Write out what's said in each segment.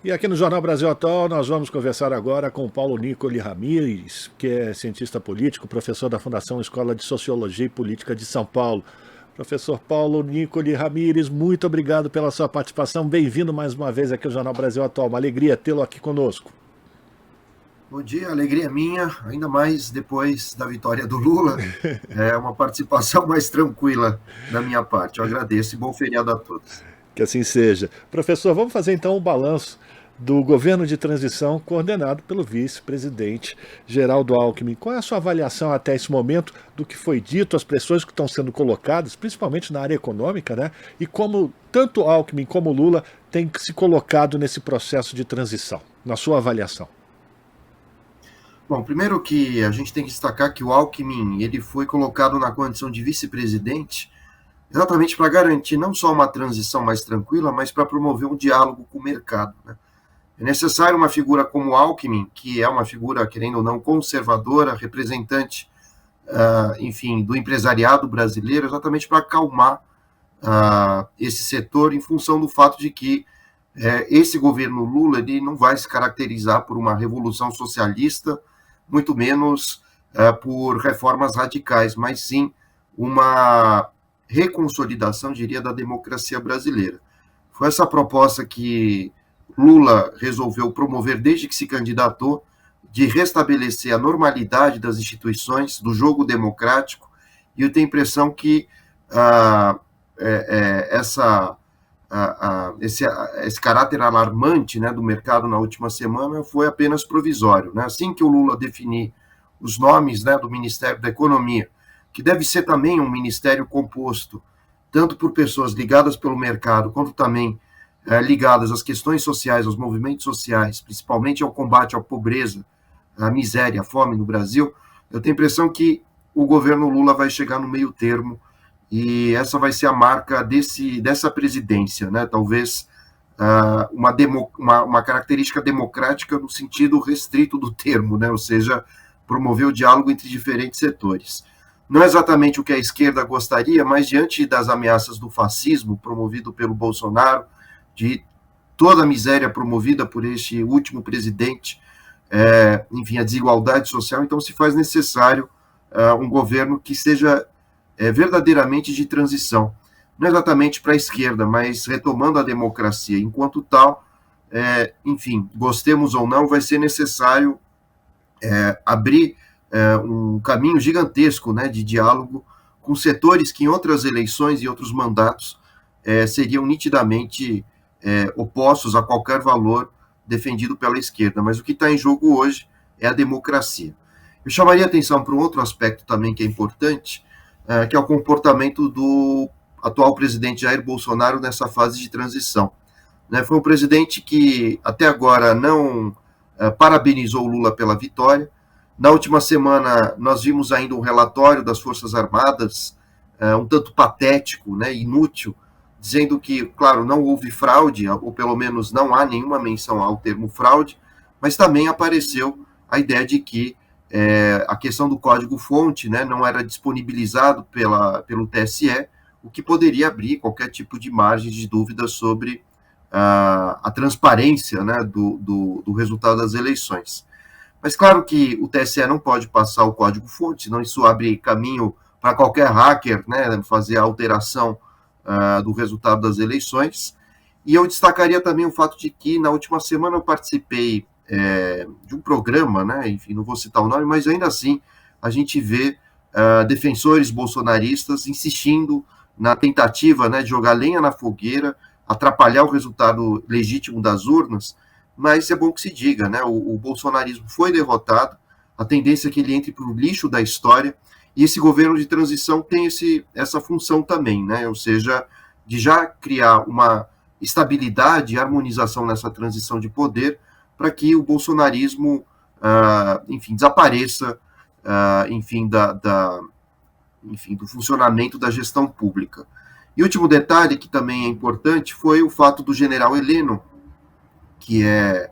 E aqui no Jornal Brasil Atual nós vamos conversar agora com Paulo Nicoli Ramires, que é cientista político, professor da Fundação Escola de Sociologia e Política de São Paulo. Professor Paulo Nicoli Ramires, muito obrigado pela sua participação. Bem-vindo mais uma vez aqui ao Jornal Brasil Atual. Uma alegria tê-lo aqui conosco. Bom dia, alegria minha, ainda mais depois da vitória do Lula. É uma participação mais tranquila da minha parte. Eu agradeço e bom feriado a todos. Que assim seja. Professor, vamos fazer então o balanço do governo de transição coordenado pelo vice-presidente Geraldo Alckmin. Qual é a sua avaliação até esse momento do que foi dito, as pressões que estão sendo colocadas, principalmente na área econômica, né? E como tanto Alckmin como Lula têm se colocado nesse processo de transição, na sua avaliação? Bom, primeiro que a gente tem que destacar que o Alckmin ele foi colocado na condição de vice-presidente exatamente para garantir não só uma transição mais tranquila, mas para promover um diálogo com o mercado, né? É necessário uma figura como o Alckmin, que é uma figura, querendo ou não, conservadora, representante, enfim, do empresariado brasileiro, exatamente para acalmar esse setor em função do fato de que esse governo Lula ele não vai se caracterizar por uma revolução socialista, muito menos por reformas radicais, mas sim uma reconsolidação, diria, da democracia brasileira. Foi essa proposta que Lula resolveu promover desde que se candidatou, de restabelecer a normalidade das instituições, do jogo democrático, e eu tenho a impressão que esse caráter alarmante, né, do mercado na última semana foi apenas provisório, né? Assim que o Lula definir os nomes, né, do Ministério da Economia, que deve ser também um ministério composto tanto por pessoas ligadas pelo mercado, quanto também ligadas às questões sociais, aos movimentos sociais, principalmente ao combate à pobreza, à miséria, à fome no Brasil, eu tenho a impressão que o governo Lula vai chegar no meio termo e essa vai ser a marca dessa presidência, né? Talvez uma característica democrática no sentido restrito do termo, né? Ou seja, promover o diálogo entre diferentes setores. Não é exatamente o que a esquerda gostaria, mas diante das ameaças do fascismo promovido pelo Bolsonaro, de toda a miséria promovida por este último presidente, enfim, a desigualdade social, então se faz necessário um governo que seja verdadeiramente de transição, não exatamente para a esquerda, mas retomando a democracia. Enquanto tal, enfim, gostemos ou não, vai ser necessário abrir um caminho gigantesco, né, de diálogo com setores que em outras eleições e outros mandatos seriam nitidamente opostos a qualquer valor defendido pela esquerda. Mas o que está em jogo hoje é a democracia. Eu chamaria atenção para um outro aspecto também que é importante, que é o comportamento do atual presidente Jair Bolsonaro nessa fase de transição. Né, foi um presidente que até agora não parabenizou o Lula pela vitória. Na última semana, nós vimos ainda um relatório das Forças Armadas, um tanto patético, né, inútil, dizendo que, claro, não houve fraude, ou pelo menos não há nenhuma menção ao termo fraude, mas também apareceu a ideia de que a questão do código-fonte, né, não era disponibilizado pelo TSE, o que poderia abrir qualquer tipo de margem de dúvida sobre a transparência, né, do resultado das eleições. Mas claro que o TSE não pode passar o código-fonte, senão isso abre caminho para qualquer hacker, né, fazer a alteração do resultado das eleições. E eu destacaria também o fato de que na última semana eu participei de um programa, né, enfim, não vou citar o nome, mas ainda assim a gente vê defensores bolsonaristas insistindo na tentativa, né, de jogar lenha na fogueira, atrapalhar o resultado legítimo das urnas, mas é bom que se diga, né, o bolsonarismo foi derrotado, a tendência é que ele entre para o lixo da história, e esse governo de transição tem essa função também, né, ou seja, de já criar uma estabilidade e harmonização nessa transição de poder, para que o bolsonarismo, enfim, desapareça, enfim, enfim, do funcionamento da gestão pública. E último detalhe, que também é importante, foi o fato do general Heleno, que é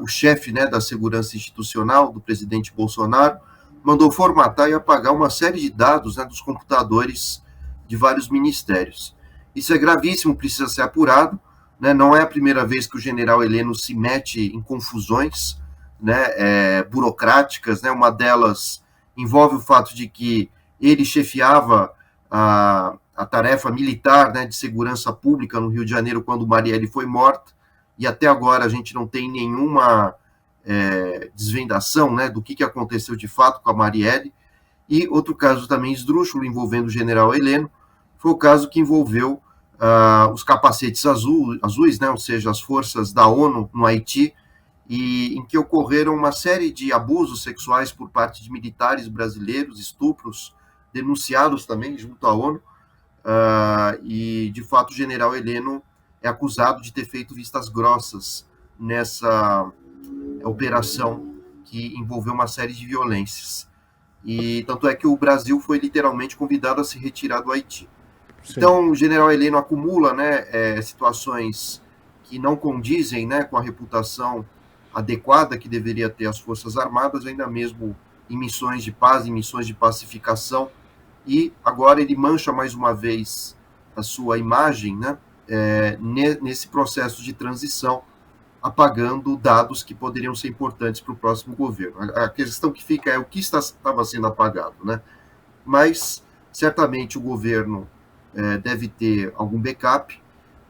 o chefe, né, da segurança institucional do presidente Bolsonaro, mandou formatar e apagar uma série de dados, né, dos computadores de vários ministérios. Isso é gravíssimo, precisa ser apurado, né? Não é a primeira vez que o general Heleno se mete em confusões, né, burocráticas, né? Uma delas envolve o fato de que ele chefiava a tarefa militar, né, de segurança pública no Rio de Janeiro quando Marielle foi morta, e até agora a gente não tem nenhuma desvendação, né, do que aconteceu de fato com a Marielle. E outro caso também esdrúxulo envolvendo o general Heleno foi o caso que envolveu os capacetes azuis, né, ou seja, as forças da ONU no Haiti, e em que ocorreram uma série de abusos sexuais por parte de militares brasileiros, estupros denunciados também junto à ONU, e de fato o general Heleno é acusado de ter feito vistas grossas nessa operação que envolveu uma série de violências. E tanto é que o Brasil foi literalmente convidado a se retirar do Haiti. Sim. Então, o general Heleno acumula, né, situações que não condizem, né, com a reputação adequada que deveria ter as Forças Armadas, ainda mesmo em missões de paz, em missões de pacificação, e agora ele mancha mais uma vez a sua imagem, né, nesse processo de transição, apagando dados que poderiam ser importantes para o próximo governo. A questão que fica é o que estava sendo apagado, né? Mas certamente o governo deve ter algum backup,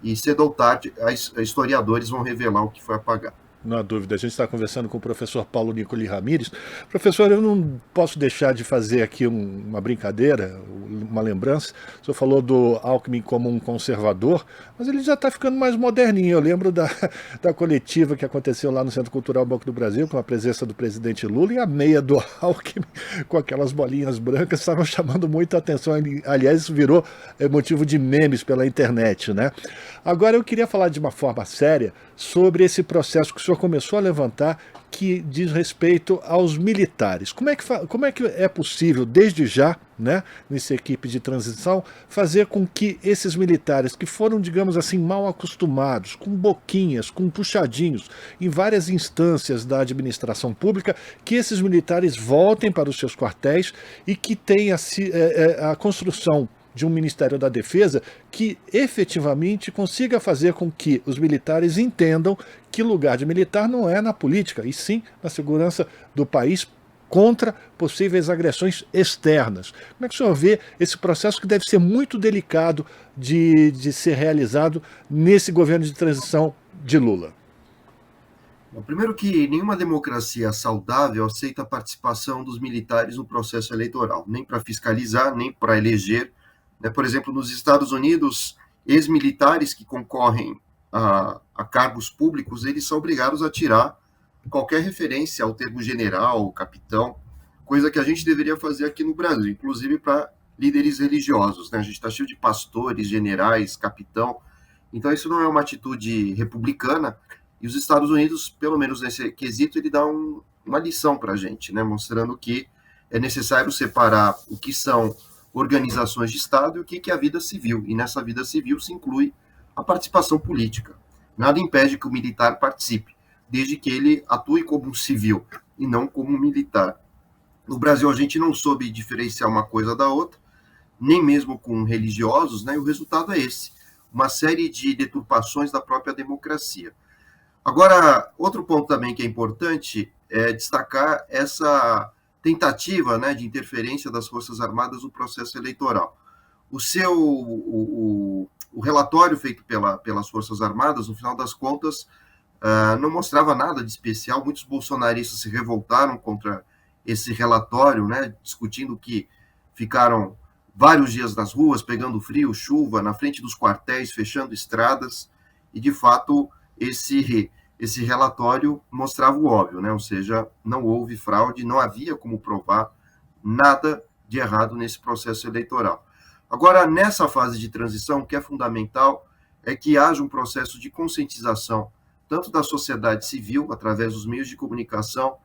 e cedo ou tarde historiadores vão revelar o que foi apagado. Não há dúvida. A gente está conversando com o professor Paulo Nicoli Ramírez. Professor, eu não posso deixar de fazer aqui uma brincadeira, uma lembrança. O senhor falou do Alckmin como um conservador, mas ele já está ficando mais moderninho. Eu lembro da coletiva que aconteceu lá no Centro Cultural Banco do Brasil, com a presença do presidente Lula, e a meia do Alckmin com aquelas bolinhas brancas estavam chamando muita atenção. Aliás, isso virou motivo de memes pela internet, né? Agora, eu queria falar de uma forma séria sobre esse processo que o senhor começou a levantar, que diz respeito aos militares. Como é que é possível, desde já, né, nessa equipe de transição, fazer com que esses militares que foram, digamos assim, mal acostumados, com boquinhas, com puxadinhos, em várias instâncias da administração pública, que esses militares voltem para os seus quartéis e que tenha a construção de um Ministério da Defesa que efetivamente consiga fazer com que os militares entendam que lugar de militar não é na política, e sim na segurança do país contra possíveis agressões externas. Como é que o senhor vê esse processo que deve ser muito delicado de ser realizado nesse governo de transição de Lula? Bom, primeiro que nenhuma democracia saudável aceita a participação dos militares no processo eleitoral, nem para fiscalizar, nem para eleger. Por exemplo, nos Estados Unidos, ex-militares que concorrem a cargos públicos, eles são obrigados a tirar qualquer referência ao termo general, capitão, coisa que a gente deveria fazer aqui no Brasil, inclusive para líderes religiosos, né? A gente está cheio de pastores, generais, capitão, então isso não é uma atitude republicana, e os Estados Unidos, pelo menos nesse quesito, ele dá uma lição para a gente, né? Mostrando que é necessário separar o que são organizações de Estado e o que é a vida civil. E nessa vida civil se inclui a participação política. Nada impede que o militar participe, desde que ele atue como um civil e não como um militar. No Brasil, a gente não soube diferenciar uma coisa da outra, nem mesmo com religiosos, né? E o resultado é esse, uma série de deturpações da própria democracia. Agora, outro ponto também que é importante é destacar essa tentativa, né, de interferência das Forças Armadas no processo eleitoral. O relatório feito pelas Forças Armadas, no final das contas, não mostrava nada de especial. Muitos bolsonaristas se revoltaram contra esse relatório, né, discutindo que ficaram vários dias nas ruas, pegando frio, chuva, na frente dos quartéis, fechando estradas, e, de fato, esse relatório mostrava o óbvio, né? Ou seja, não houve fraude, não havia como provar nada de errado nesse processo eleitoral. Agora, nessa fase de transição, o que é fundamental é que haja um processo de conscientização, tanto da sociedade civil, através dos meios de comunicação,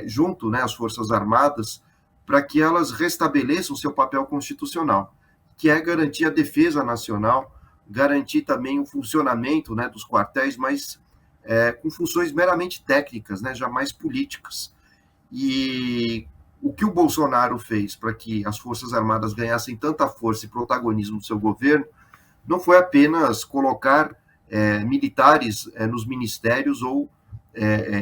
junto, né, às Forças Armadas, para que elas restabeleçam seu papel constitucional, que é garantir a defesa nacional, garantir também o funcionamento, né, dos quartéis, mas com funções meramente técnicas, né, jamais políticas. E o que o Bolsonaro fez para que as Forças Armadas ganhassem tanta força e protagonismo no seu governo não foi apenas colocar militares nos ministérios ou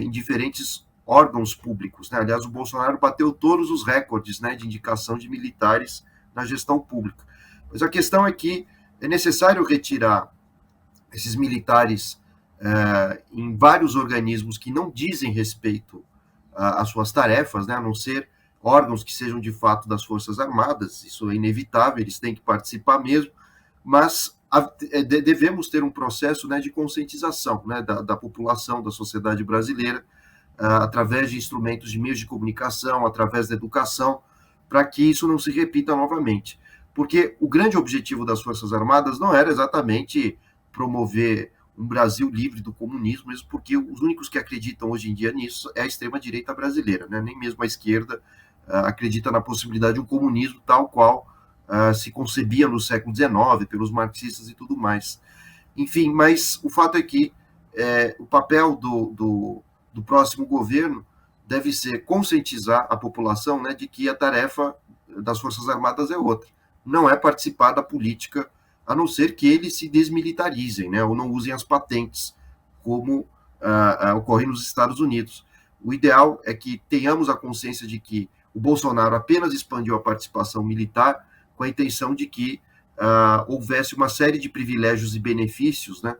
em diferentes órgãos públicos, né? Aliás, o Bolsonaro bateu todos os recordes, né, de indicação de militares na gestão pública. Mas a questão é que é necessário retirar esses militares em vários organismos que não dizem respeito às suas tarefas, né, a não ser órgãos que sejam de fato das Forças Armadas, isso é inevitável, eles têm que participar mesmo, mas devemos ter um processo, né, de conscientização, né, da população, da sociedade brasileira, através de instrumentos de meios de comunicação, através da educação, para que isso não se repita novamente. Porque o grande objetivo das Forças Armadas não era exatamente promover um Brasil livre do comunismo, mesmo porque os únicos que acreditam hoje em dia nisso é a extrema-direita brasileira, né? Nem mesmo a esquerda acredita na possibilidade de um comunismo tal qual se concebia no século XIX, pelos marxistas e tudo mais. Enfim, mas o fato é que o papel do próximo governo deve ser conscientizar a população, né, de que a tarefa das Forças Armadas é outra. Não é participar da política, a não ser que eles se desmilitarizem, né, ou não usem as patentes, como ocorre nos Estados Unidos. O ideal é que tenhamos a consciência de que o Bolsonaro apenas expandiu a participação militar com a intenção de que houvesse uma série de privilégios e benefícios, né?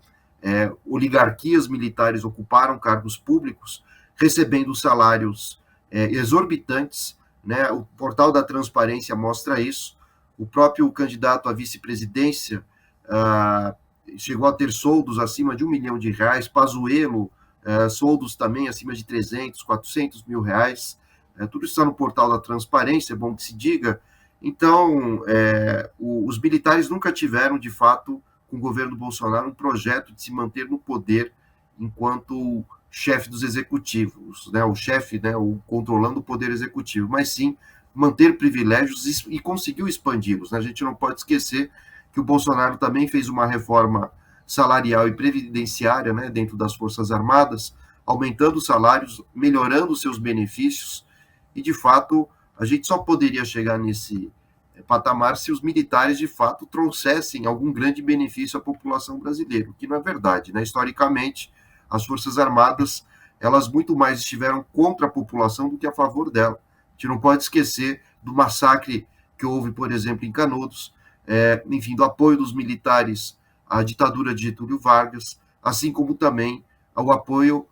Oligarquias militares ocuparam cargos públicos, recebendo salários exorbitantes, né? O portal da transparência mostra isso. O próprio candidato à vice-presidência chegou a ter soldos acima de R$1 milhão, Pazuello, soldos também acima de 300, 400 mil reais. Tudo isso está no portal da transparência, é bom que se diga. Então, os militares nunca tiveram, de fato, com o governo Bolsonaro, um projeto de se manter no poder enquanto chefe dos executivos, né, o chefe, né, o controlando o poder executivo, mas sim manter privilégios e conseguiu expandi-los, né? A gente não pode esquecer que o Bolsonaro também fez uma reforma salarial e previdenciária, né, dentro das Forças Armadas, aumentando os salários, melhorando seus benefícios, e, de fato, a gente só poderia chegar nesse patamar se os militares, de fato, trouxessem algum grande benefício à população brasileira, o que não é verdade, né? Historicamente, as Forças Armadas, elas muito mais estiveram contra a população do que a favor dela. A gente não pode esquecer do massacre que houve, por exemplo, em Canudos, enfim, do apoio dos militares à ditadura de Getúlio Vargas, assim como também ao apoio,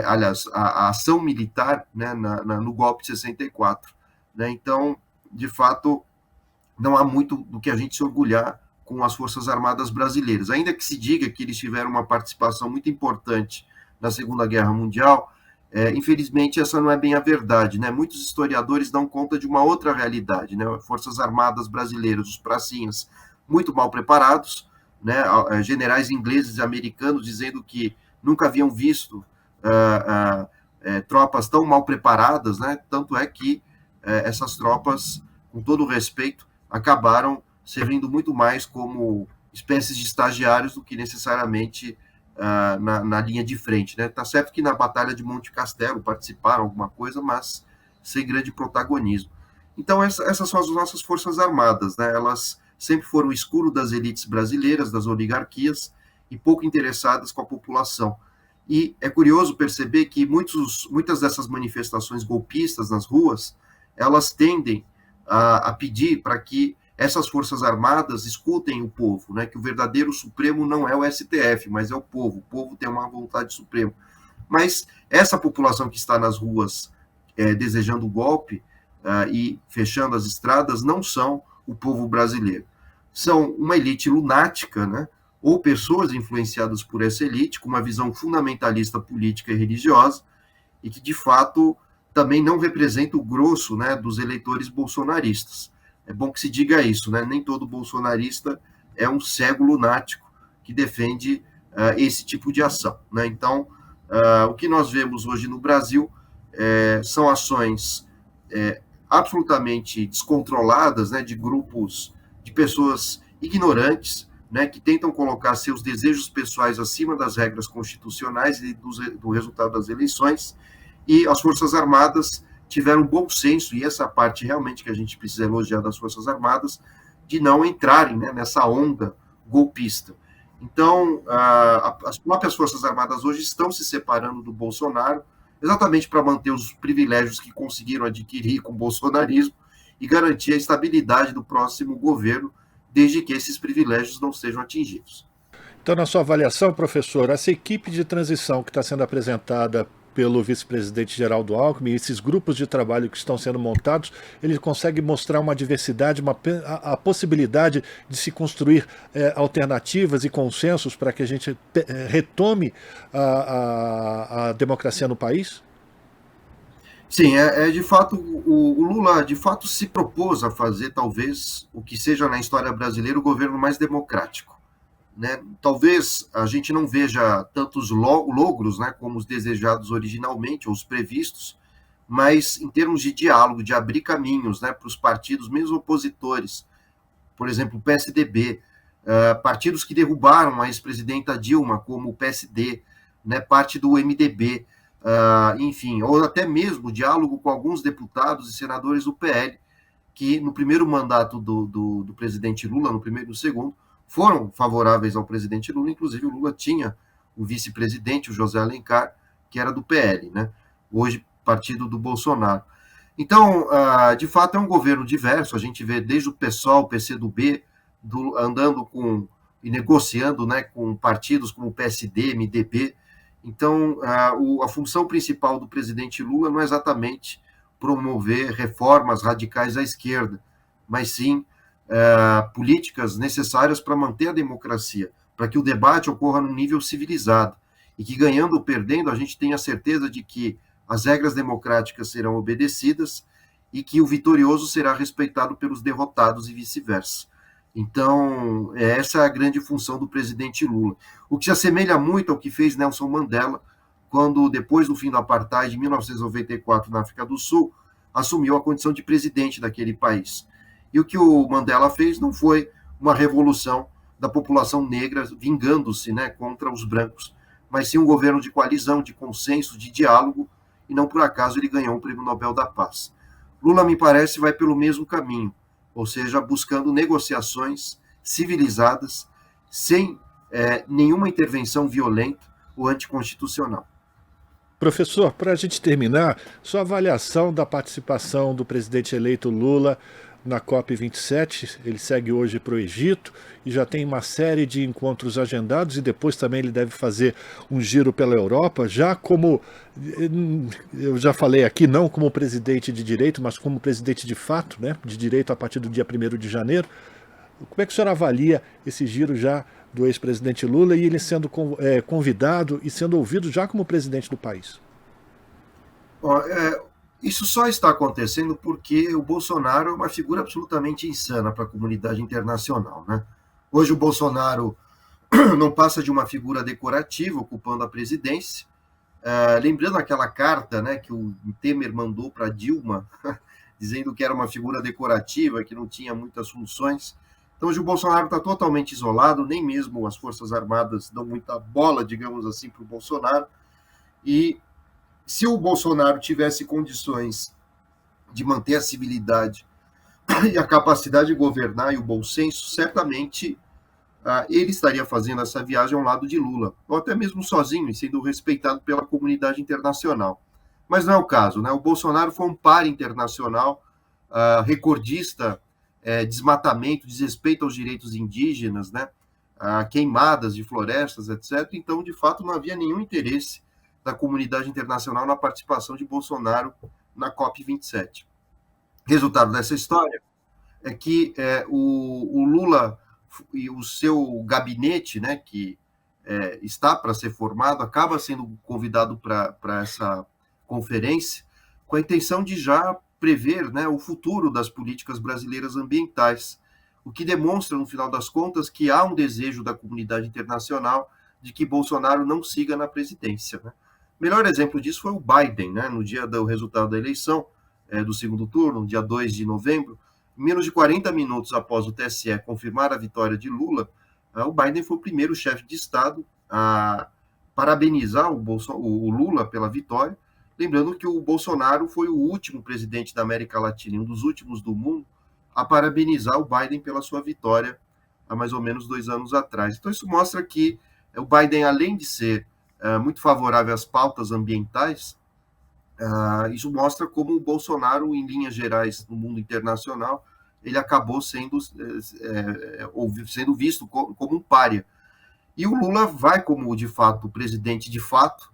aliás, à ação militar, né, no golpe de 64. Né? Então, de fato, não há muito do que a gente se orgulhar com as Forças Armadas brasileiras. Ainda que se diga que eles tiveram uma participação muito importante na Segunda Guerra Mundial, infelizmente essa não é bem a verdade. Né? Muitos historiadores dão conta de uma outra realidade. Né? Forças Armadas brasileiras, os pracinhas, muito mal preparados, né? Generais ingleses e americanos dizendo que nunca haviam visto tropas tão mal preparadas, né? Tanto é que essas tropas, com todo o respeito, acabaram servindo muito mais como espécies de estagiários do que necessariamente na linha de frente. Né? Tá certo que na Batalha de Monte Castelo participaram alguma coisa, mas sem grande protagonismo. Então, essas são as nossas Forças Armadas. Né? Elas sempre foram o escuro das elites brasileiras, das oligarquias, e pouco interessadas com a população. E é curioso perceber que muitas dessas manifestações golpistas nas ruas, elas tendem a pedir para que essas Forças Armadas escutem o povo, né? Que o verdadeiro Supremo não é o STF, mas é o povo tem uma vontade suprema. Mas essa população que está nas ruas desejando o golpe e fechando as estradas não são o povo brasileiro. São uma elite lunática, né? Ou pessoas influenciadas por essa elite, com uma visão fundamentalista política e religiosa, e que, de fato, também não representa o grosso, né, dos eleitores bolsonaristas. É bom que se diga isso, né? Nem todo bolsonarista é um cego lunático que defende esse tipo de ação. Né? Então, o que nós vemos hoje no Brasil são ações absolutamente descontroladas, né, de grupos de pessoas ignorantes, né, que tentam colocar seus desejos pessoais acima das regras constitucionais e do resultado das eleições, e as Forças Armadas tiveram bom senso, e essa parte realmente que a gente precisa elogiar das Forças Armadas, de não entrarem, né, nessa onda golpista. Então, as próprias Forças Armadas hoje estão se separando do Bolsonaro, exatamente para manter os privilégios que conseguiram adquirir com o bolsonarismo e garantir a estabilidade do próximo governo, desde que esses privilégios não sejam atingidos. Então, na sua avaliação, professor, essa equipe de transição que está sendo apresentada pelo vice-presidente Geraldo Alckmin, esses grupos de trabalho que estão sendo montados, ele consegue mostrar uma diversidade, a possibilidade de se construir alternativas e consensos para que a gente retome a democracia no país? Sim, de fato, o Lula de fato se propôs a fazer talvez o que seja na história brasileira o governo mais democrático. Né? Talvez a gente não veja tantos logros, né, como os desejados originalmente, ou os previstos, mas em termos de diálogo, de abrir caminhos, né, para os partidos, mesmo opositores, por exemplo, o PSDB, partidos que derrubaram a ex-presidenta Dilma, como o PSD, né, parte do MDB, enfim, ou até mesmo diálogo com alguns deputados e senadores do PL, que no primeiro mandato do presidente Lula, no primeiro e no segundo, foram favoráveis ao presidente Lula, inclusive o Lula tinha o vice-presidente, o José Alencar, que era do PL, né? Hoje partido do Bolsonaro. Então, de fato, é um governo diverso, a gente vê desde o PSOL, o PCdoB, andando com e negociando, né, com partidos como o PSD, MDB. Então, a função principal do presidente Lula não é exatamente promover reformas radicais à esquerda, mas sim políticas necessárias para manter a democracia, para que o debate ocorra num nível civilizado e que, ganhando ou perdendo, a gente tenha certeza de que as regras democráticas serão obedecidas e que o vitorioso será respeitado pelos derrotados e vice-versa. Então, essa é a grande função do presidente Lula. O que se assemelha muito ao que fez Nelson Mandela, quando, depois do fim do apartheid, em 1994, na África do Sul, assumiu a condição de presidente daquele país. E o que o Mandela fez não foi uma revolução da população negra vingando-se, né, contra os brancos, mas sim um governo de coalizão, de consenso, de diálogo, e não por acaso ele ganhou o Prêmio Nobel da Paz. Lula, me parece, vai pelo mesmo caminho, ou seja, buscando negociações civilizadas, sem nenhuma intervenção violenta ou anticonstitucional. Professor, para a gente terminar, sua avaliação da participação do presidente eleito Lula na COP27, ele segue hoje para o Egito e já tem uma série de encontros agendados e depois também ele deve fazer um giro pela Europa, já como, eu já falei aqui, não como presidente de direito, mas como presidente de fato, né, de direito a partir do dia 1º de janeiro. Como é que o senhor avalia esse giro já do ex-presidente Lula e ele sendo convidado e sendo ouvido já como presidente do país? Isso só está acontecendo porque o Bolsonaro é uma figura absolutamente insana para a comunidade internacional. Né? Hoje o Bolsonaro não passa de uma figura decorativa ocupando a presidência. Lembrando aquela carta, né, que o Temer mandou para Dilma, dizendo que era uma figura decorativa, que não tinha muitas funções. Então hoje o Bolsonaro está totalmente isolado, nem mesmo as Forças Armadas dão muita bola, digamos assim, para o Bolsonaro. E se o Bolsonaro tivesse condições de manter a civilidade e a capacidade de governar e o bom senso, certamente ele estaria fazendo essa viagem ao lado de Lula, ou até mesmo sozinho e sendo respeitado pela comunidade internacional. Mas não é o caso, né? O Bolsonaro foi um par internacional, recordista, desmatamento, desrespeito aos direitos indígenas, né? Queimadas de florestas, etc. Então, de fato, não havia nenhum interesse da comunidade internacional na participação de Bolsonaro na COP27. Resultado dessa história é que o Lula e o seu gabinete, né, que está para ser formado, acaba sendo convidado para essa conferência com a intenção de já prever, né, o futuro das políticas brasileiras ambientais, o que demonstra, no final das contas, que há um desejo da comunidade internacional de que Bolsonaro não siga na presidência. Né? O melhor exemplo disso foi o Biden, né, no dia do resultado da eleição, do segundo turno, dia 2 de novembro, menos de 40 minutos após o TSE confirmar a vitória de Lula, o Biden foi o primeiro chefe de Estado a parabenizar o Lula pela vitória, lembrando que o Bolsonaro foi o último presidente da América Latina, um dos últimos do mundo, a parabenizar o Biden pela sua vitória há mais ou menos 2 anos atrás. Então, isso mostra que o Biden, além de ser muito favorável às pautas ambientais, isso mostra como o Bolsonaro, em linhas gerais, no mundo internacional, ele acabou sendo visto como um pária. E o Lula vai como, de fato, presidente de fato.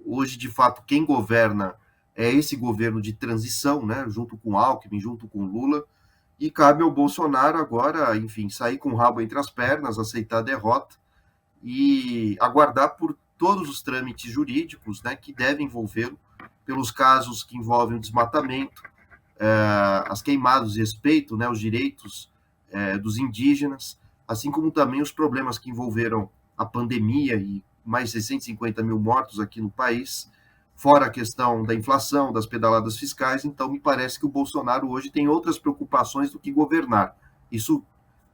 Hoje, de fato, quem governa é esse governo de transição, né, junto com Alckmin, junto com Lula, e cabe ao Bolsonaro agora, enfim, sair com o rabo entre as pernas, aceitar a derrota e aguardar por todos os trâmites jurídicos, né, que devem envolvê-lo, pelos casos que envolvem o desmatamento, as queimadas de respeito, né, os direitos dos indígenas, assim como também os problemas que envolveram a pandemia e mais 650 mil mortos aqui no país, fora a questão da inflação, das pedaladas fiscais. Então, me parece que o Bolsonaro hoje tem outras preocupações do que governar. Isso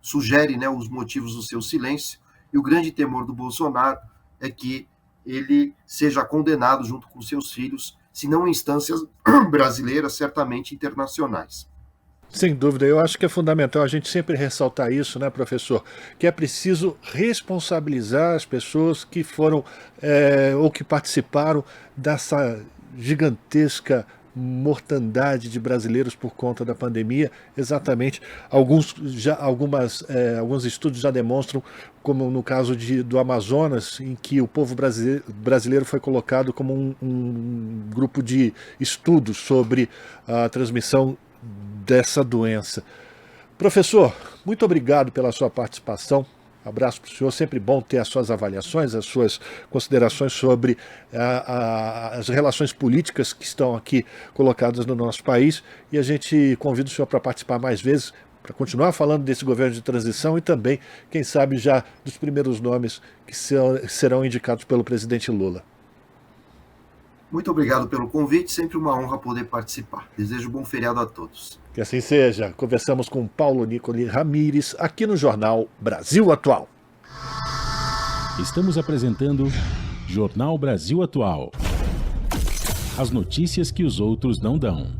sugere, né, os motivos do seu silêncio, e o grande temor do Bolsonaro é que ele seja condenado junto com seus filhos, se não em instâncias brasileiras, certamente internacionais. Sem dúvida, eu acho que é fundamental a gente sempre ressaltar isso, né, professor? Que é preciso responsabilizar as pessoas que foram ou que participaram dessa gigantesca mortandade de brasileiros por conta da pandemia. Exatamente, alguns estudos já demonstram, como no caso do Amazonas, em que o povo brasileiro foi colocado como um grupo de estudos sobre a transmissão dessa doença. Professor, muito obrigado pela sua participação. Abraço para o senhor, sempre bom ter as suas avaliações, as suas considerações sobre as relações políticas que estão aqui colocadas no nosso país, e a gente convida o senhor para participar mais vezes, para continuar falando desse governo de transição e também, quem sabe, já dos primeiros nomes que serão indicados pelo presidente Lula. Muito obrigado pelo convite, sempre uma honra poder participar. Desejo um bom feriado a todos. Que assim seja. Conversamos com Paulo Nicoli Ramires, aqui no Jornal Brasil Atual. Estamos apresentando Jornal Brasil Atual. As notícias que os outros não dão.